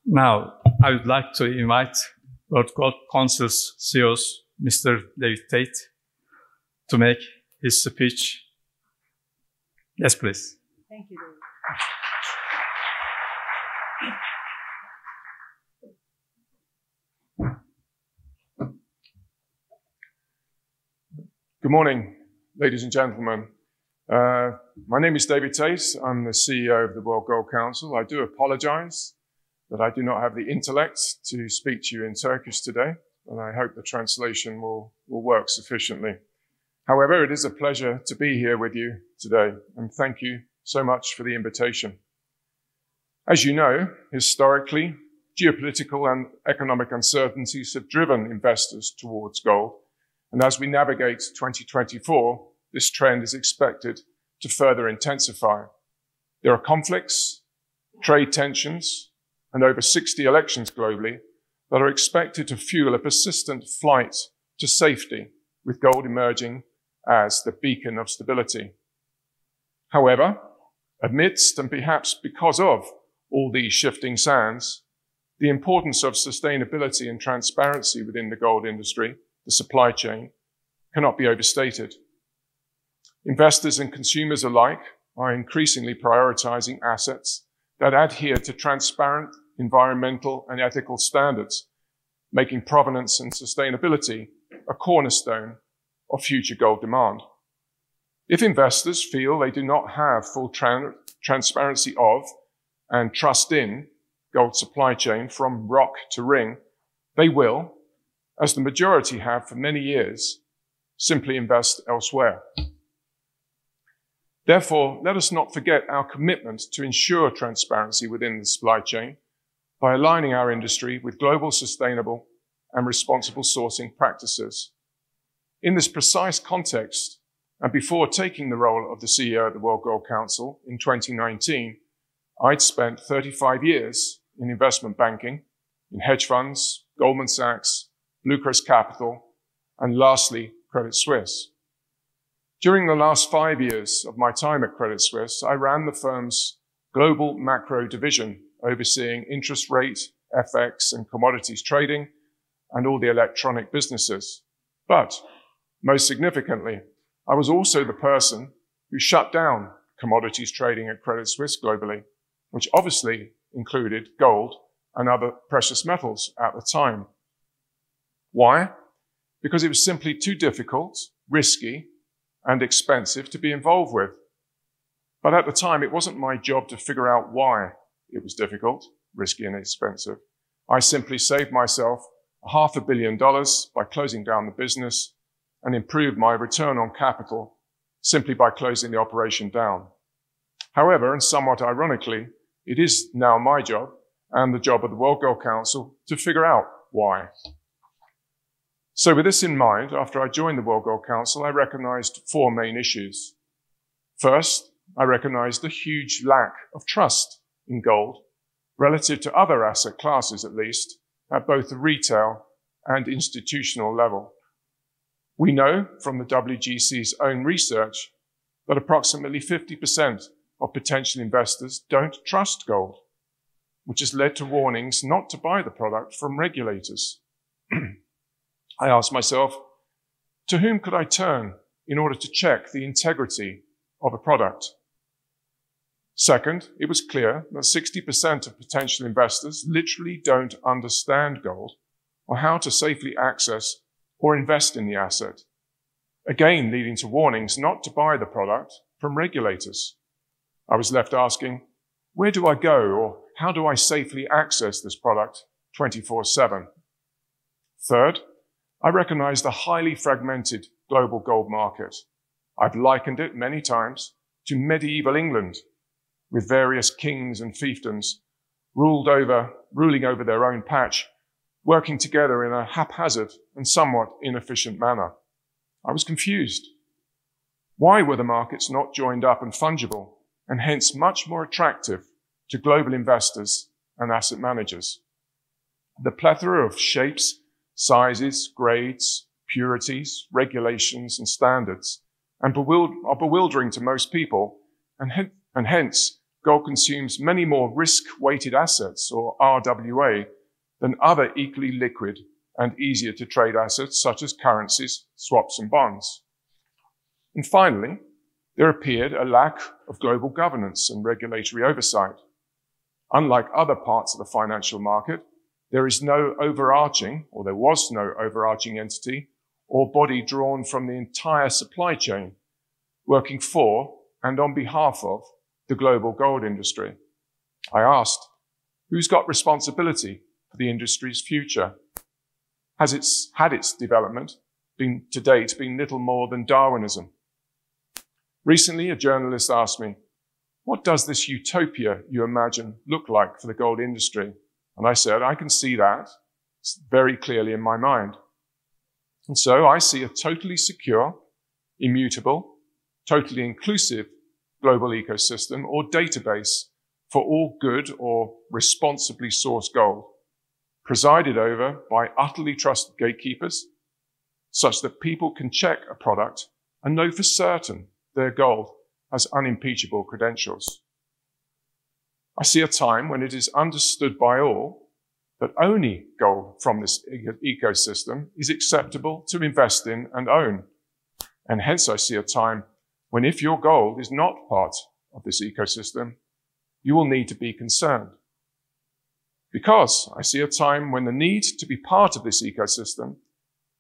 Now, I would like to invite World Gold Council's CEO, Mr. David Tate, to make his speech. Yes, please. Thank you, David. Good morning, ladies and gentlemen. My name is David Tate. I'm the CEO of the World Gold Council. I do apologize that I do not have the intellect to speak to you in Turkish today, and I hope the translation will work sufficiently. However, it is a pleasure to be here with you today, and thank you so much for the invitation. As you know, historically, geopolitical and economic uncertainties have driven investors towards gold. And as we navigate 2024, this trend is expected to further intensify. There are conflicts, trade tensions, and over 60 elections globally that are expected to fuel a persistent flight to safety, with gold emerging as the beacon of stability. However, amidst and perhaps because of all these shifting sands, the importance of sustainability and transparency within the gold industry, the supply chain, cannot be overstated. Investors and consumers alike are increasingly prioritizing assets that adhere to transparent environmental and ethical standards, making provenance and sustainability a cornerstone of future gold demand. If investors feel they do not have full transparency of and trust in gold supply chain from rock to ring, they will, as the majority have for many years, simply invest elsewhere. Therefore, let us not forget our commitment to ensure transparency within the supply chain by aligning our industry with global sustainable and responsible sourcing practices. In this precise context, and before taking the role of the CEO of the World Gold Council in 2019, I'd spent 35 years in investment banking, in hedge funds, Goldman Sachs, Bluecrest Capital, and lastly, Credit Suisse. During the last 5 years of my time at Credit Suisse, I ran the firm's global macro division, overseeing interest rate, FX, and commodities trading, and all the electronic businesses. But most significantly, I was also the person who shut down commodities trading at Credit Suisse globally, which obviously included gold and other precious metals at the time. Why? Because it was simply too difficult, risky, and expensive to be involved with. But at the time, it wasn't my job to figure out why it was difficult, risky, and expensive. I simply saved myself $500 million by closing down the business and improved my return on capital simply by closing the operation down. However, and somewhat ironically, it is now my job and the job of the World Gold Council to figure out why. So with this in mind, after I joined the World Gold Council, I recognized 4 main issues. First, I recognized the huge lack of trust in gold relative to other asset classes, at least, at both the retail and institutional level. We know from the WGC's own research that approximately 50% of potential investors don't trust gold, which has led to warnings not to buy the product from regulators. I asked myself, to whom could I turn in order to check the integrity of a product? Second, it was clear that 60% of potential investors literally don't understand gold or how to safely access or invest in the asset, again leading to warnings not to buy the product from regulators. I was left asking, where do I go, or how do I safely access this product 24/7? Third, I recognized a highly fragmented global gold market. I've likened it many times to medieval England, with various kings and fiefdoms ruling over their own patch, working together in a haphazard and somewhat inefficient manner. I was confused. Why were the markets not joined up and fungible, and hence much more attractive to global investors and asset managers? The plethora of shapes, sizes, grades, purities, regulations, and standards are bewildering to most people, and hence gold consumes many more risk-weighted assets, or RWA, than other equally liquid and easier to trade assets such as currencies, swaps, and bonds. And finally, there appeared a lack of global governance and regulatory oversight. Unlike other parts of the financial market, there is no overarching, or there was no overarching entity or body drawn from the entire supply chain, working for and on behalf of the global gold industry. I asked, who's got responsibility for the industry's future? Has its development to date been little more than Darwinism? Recently, a journalist asked me, what does this utopia you imagine look like for the gold industry? And I said, I can see that. It's very clearly in my mind. And so I see a totally secure, immutable, totally inclusive global ecosystem or database for all good or responsibly sourced gold, presided over by utterly trusted gatekeepers, such that people can check a product and know for certain their gold has unimpeachable credentials. I see a time when it is understood by all that only gold from this ecosystem is acceptable to invest in and own. And hence I see a time when if your gold is not part of this ecosystem, you will need to be concerned. Because I see a time when the need to be part of this ecosystem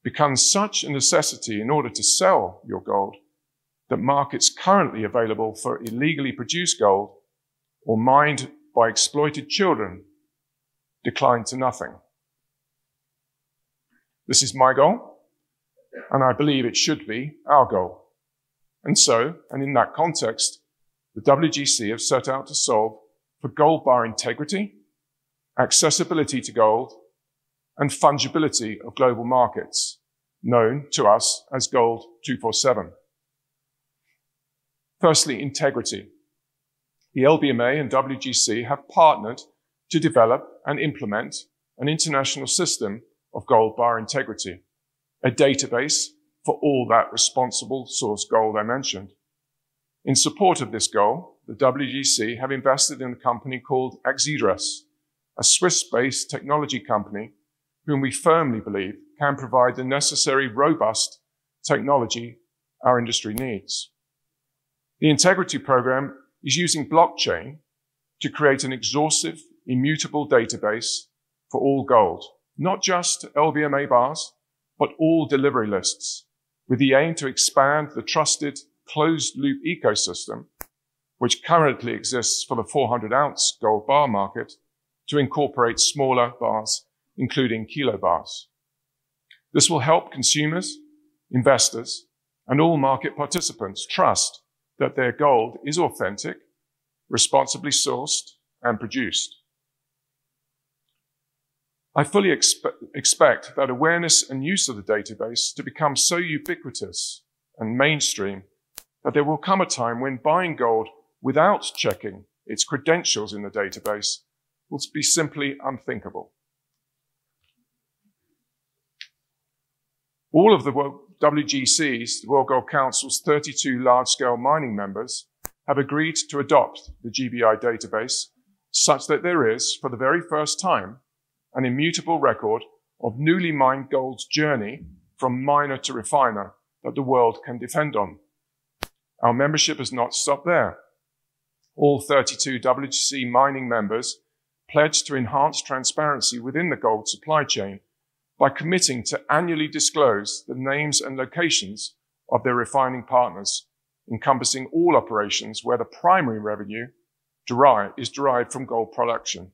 becomes such a necessity in order to sell your gold that markets currently available for illegally produced gold or mined by exploited children decline to nothing. This is my goal, and I believe it should be our goal. And so, and in that context, the WGC have set out to solve for gold bar integrity, accessibility to gold, and fungibility of global markets, known to us as Gold 247. Firstly, integrity. The LBMA and WGC have partnered to develop and implement an international system of gold bar integrity, a database for all that responsible source gold I mentioned. In support of this goal, the WGC have invested in a company called Axidras, a Swiss-based technology company whom we firmly believe can provide the necessary robust technology our industry needs. The integrity program is using blockchain to create an exhaustive, immutable database for all gold, not just LBMA bars, but all delivery lists, with the aim to expand the trusted closed-loop ecosystem, which currently exists for the 400-ounce gold bar market, to incorporate smaller bars, including kilo bars. This will help consumers, investors, and all market participants trust that their gold is authentic, responsibly sourced, and produced. I fully expect that awareness and use of the database to become so ubiquitous and mainstream that there will come a time when buying gold without checking its credentials in the database will be simply unthinkable. All of the WGC's, the World Gold Council's 32 large-scale mining members, have agreed to adopt the GBI database such that there is, for the very first time, an immutable record of newly mined gold's journey from miner to refiner that the world can depend on. Our membership has not stopped there. All 32 WGC mining members pledged to enhance transparency within the gold supply chain by committing to annually disclose the names and locations of their refining partners, encompassing all operations where the primary revenue is derived from gold production.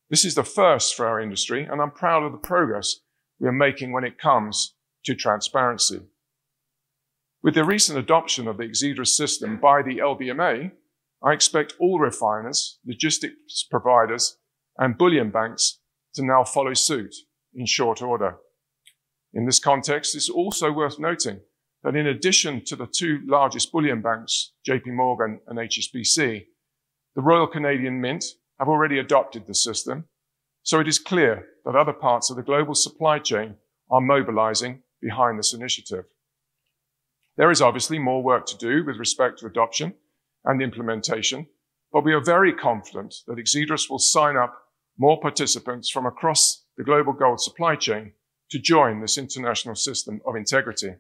This is the first for our industry, and I'm proud of the progress we are making when it comes to transparency. With the recent adoption of the Axidras system by the LBMA, I expect all refiners, logistics providers, and bullion banks to now follow suit in short order. In this context, it's also worth noting that in addition to the two largest bullion banks, JP Morgan and HSBC, the Royal Canadian Mint have already adopted the system, so it is clear that other parts of the global supply chain are mobilizing behind this initiative. There is obviously more work to do with respect to adoption and implementation, but we are very confident that Xedris will sign up more participants from across the global gold supply chain to join this international system of integrity.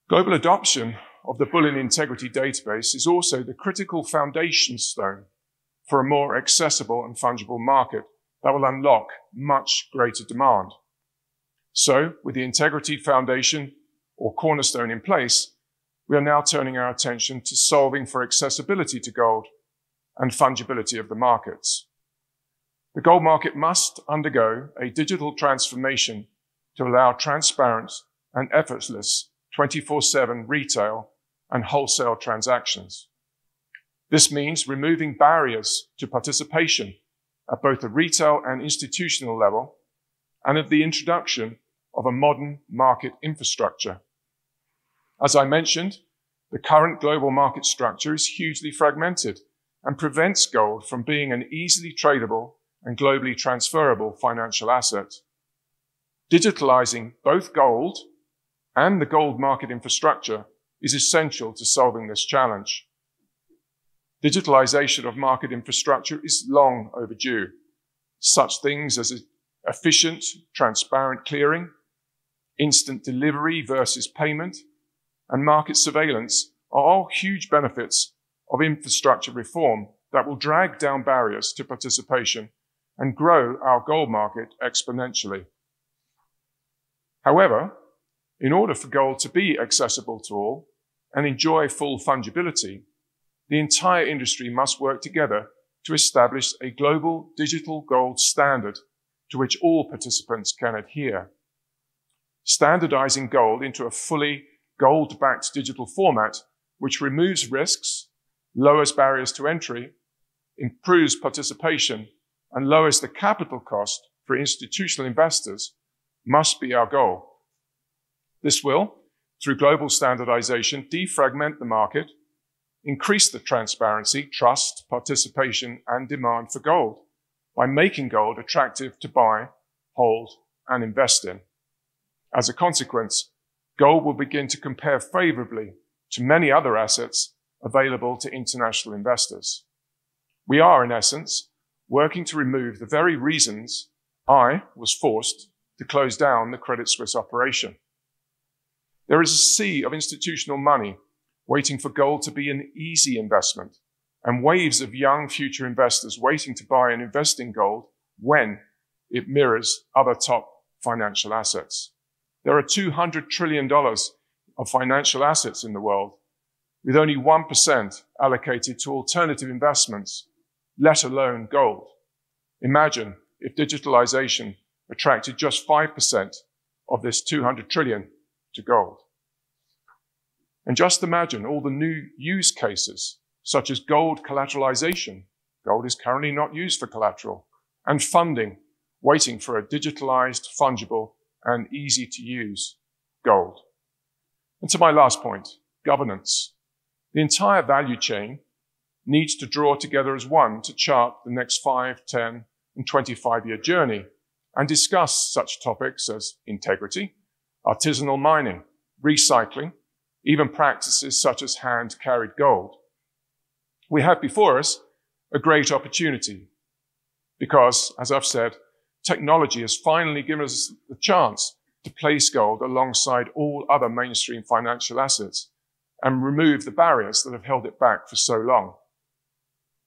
Global adoption of the Bullion Integrity Database is also the critical foundation stone for a more accessible and fungible market that will unlock much greater demand. So, with the Integrity Foundation or cornerstone in place, we are now turning our attention to solving for accessibility to gold and fungibility of the markets. The gold market must undergo a digital transformation to allow transparent and effortless 24/7 retail and wholesale transactions. This means removing barriers to participation at both the retail and institutional level, and of the introduction of a modern market infrastructure. As I mentioned, the current global market structure is hugely fragmented and prevents gold from being an easily tradable and globally transferable financial asset. Digitalizing both gold and the gold market infrastructure is essential to solving this challenge. Digitalization of market infrastructure is long overdue. Such things as efficient, transparent clearing, instant delivery versus payment, and market surveillance are all huge benefits of infrastructure reform that will drag down barriers to participation and grow our gold market exponentially. However, in order for gold to be accessible to all and enjoy full fungibility, the entire industry must work together to establish a global digital gold standard to which all participants can adhere. Standardizing gold into a fully gold-backed digital format, which removes risks, lowers barriers to entry, improves participation, and lowers the capital cost for institutional investors, must be our goal. This will, through global standardization, defragment the market, increase the transparency, trust, participation, and demand for gold by making gold attractive to buy, hold, and invest in. As a consequence, gold will begin to compare favorably to many other assets available to international investors. We are, in essence, working to remove the very reasons I was forced to close down the Credit Suisse operation. There is a sea of institutional money waiting for gold to be an easy investment, and waves of young future investors waiting to buy and invest in gold when it mirrors other top financial assets. There are $200 trillion of financial assets in the world, with only 1% allocated to alternative investments, let alone gold. Imagine if digitalization attracted just 5% of this 200 trillion to gold. And just imagine all the new use cases, such as gold collateralization. Gold is currently not used for collateral, and funding, waiting for a digitalized, fungible, and easy to use gold. And to my last point, governance. The entire value chain needs to draw together as one to chart the next 5, 10, and 25-year journey and discuss such topics as integrity, artisanal mining, recycling, even practices such as hand-carried gold. We have before us a great opportunity because, as I've said, technology has finally given us the chance to place gold alongside all other mainstream financial assets and remove the barriers that have held it back for so long.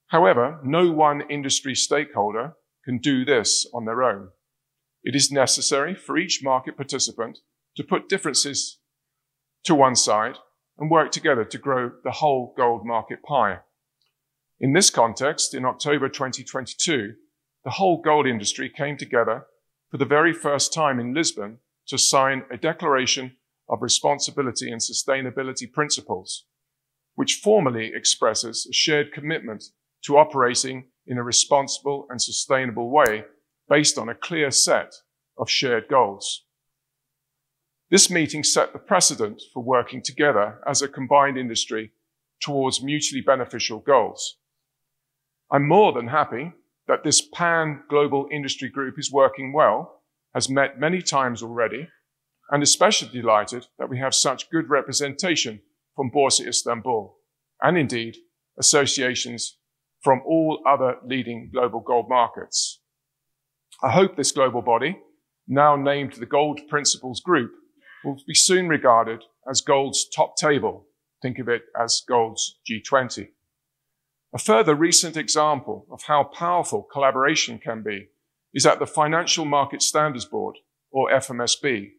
However, no one industry stakeholder can do this on their own. It is necessary for each market participant to put differences to one side and work together to grow the whole gold market pie. In this context, in October 2022, the whole gold industry came together for the very first time in Lisbon to sign a Declaration of Responsibility and Sustainability Principles, which formally expresses a shared commitment to operating in a responsible and sustainable way based on a clear set of shared goals. This meeting set the precedent for working together as a combined industry towards mutually beneficial goals. I'm more than happy that this pan-global industry group is working well, has met many times already, and especially delighted that we have such good representation from Borsa Istanbul, and indeed associations from all other leading global gold markets. I hope this global body, now named the Gold Principles Group, will be soon regarded as gold's top table. Think of it as gold's G20. A further recent example of how powerful collaboration can be is at the Financial Market Standards Board, or FMSB,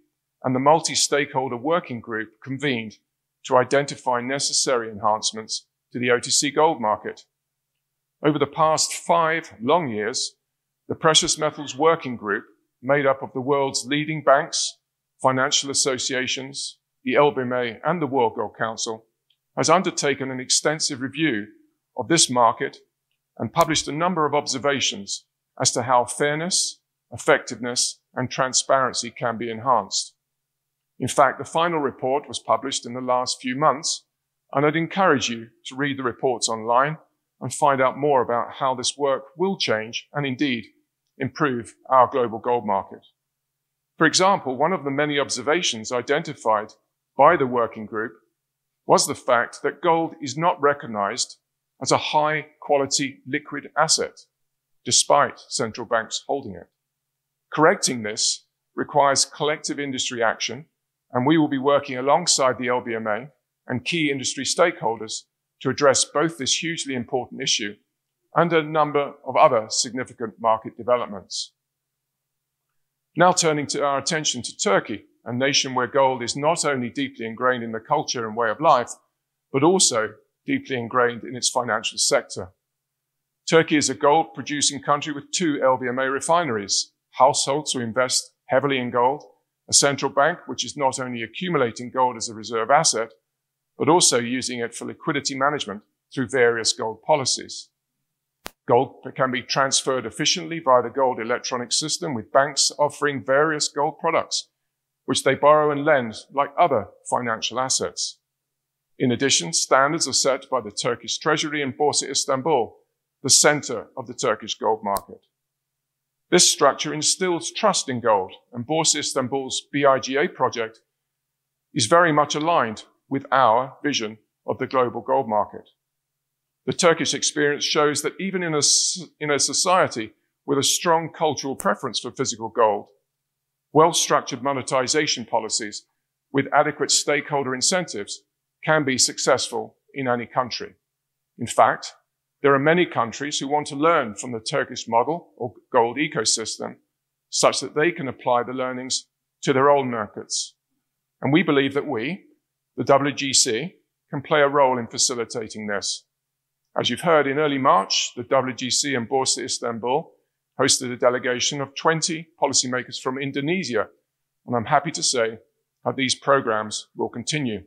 and the multi-stakeholder working group convened to identify necessary enhancements to the OTC gold market. Over the past 5 long years, the Precious Metals Working Group, made up of the world's leading banks, financial associations, the LBMA, and the World Gold Council, has undertaken an extensive review of this market and published a number of observations as to how fairness, effectiveness, and transparency can be enhanced. In fact, the final report was published in the last few months, and I'd encourage you to read the reports online and find out more about how this work will change and indeed improve our global gold market. For example, one of the many observations identified by the working group was the fact that gold is not recognized as a high-quality liquid asset, despite central banks holding it. Correcting this requires collective industry action, and we will be working alongside the LBMA and key industry stakeholders to address both this hugely important issue and a number of other significant market developments. Now turning to our attention to Turkey, a nation where gold is not only deeply ingrained in the culture and way of life, but also deeply ingrained in its financial sector. Turkey is a gold-producing country with 2 LBMA refineries, households who invest heavily in gold, a central bank which is not only accumulating gold as a reserve asset, but also using it for liquidity management through various gold policies. Gold can be transferred efficiently via the gold electronic system, with banks offering various gold products, which they borrow and lend like other financial assets. In addition, standards are set by the Turkish Treasury and Borsa Istanbul, the center of the Turkish gold market. This structure instills trust in gold, and Borsa Istanbul's BIGA project is very much aligned with our vision of the global gold market. The Turkish experience shows that even in a society with a strong cultural preference for physical gold, well-structured monetization policies with adequate stakeholder incentives can be successful in any country. In fact, there are many countries who want to learn from the Turkish model or gold ecosystem such that they can apply the learnings to their own markets. And we believe that we, the WGC, can play a role in facilitating this. As you've heard, in early March, the WGC and Borsa Istanbul hosted a delegation of 20 policymakers from Indonesia, and I'm happy to say that these programs will continue.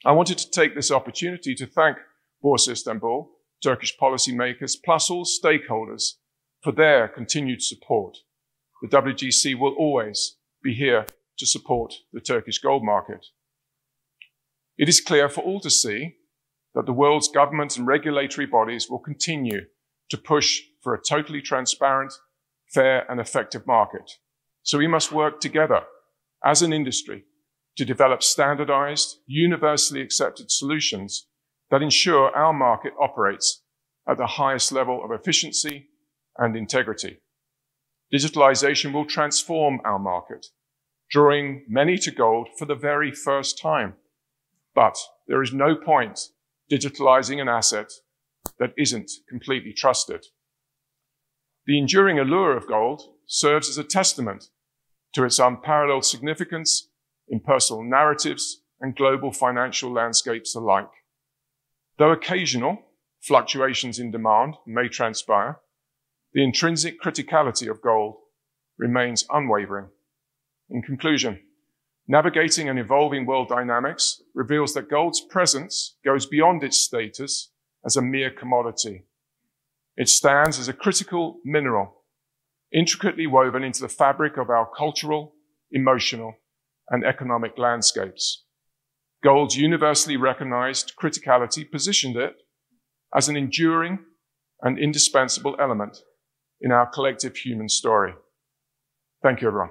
I wanted to take this opportunity to thank Borsa Istanbul, Turkish policymakers, plus all stakeholders for their continued support. The WGC will always be here to support the Turkish gold market. It is clear for all to see that the world's governments and regulatory bodies will continue to push for a totally transparent, fair, and effective market. So we must work together as an industry to develop standardized, universally accepted solutions that ensure our market operates at the highest level of efficiency and integrity. Digitalization will transform our market, drawing many to gold for the very first time. But there is no point digitalizing an asset that isn't completely trusted. The enduring allure of gold serves as a testament to its unparalleled significance in personal narratives and global financial landscapes alike. Though occasional fluctuations in demand may transpire, the intrinsic criticality of gold remains unwavering. In conclusion, navigating an evolving world dynamics reveals that gold's presence goes beyond its status as a mere commodity. It stands as a critical mineral, intricately woven into the fabric of our cultural, emotional, and economic landscapes. Gold's universally recognized criticality positioned it as an enduring and indispensable element in our collective human story. Thank you, everyone.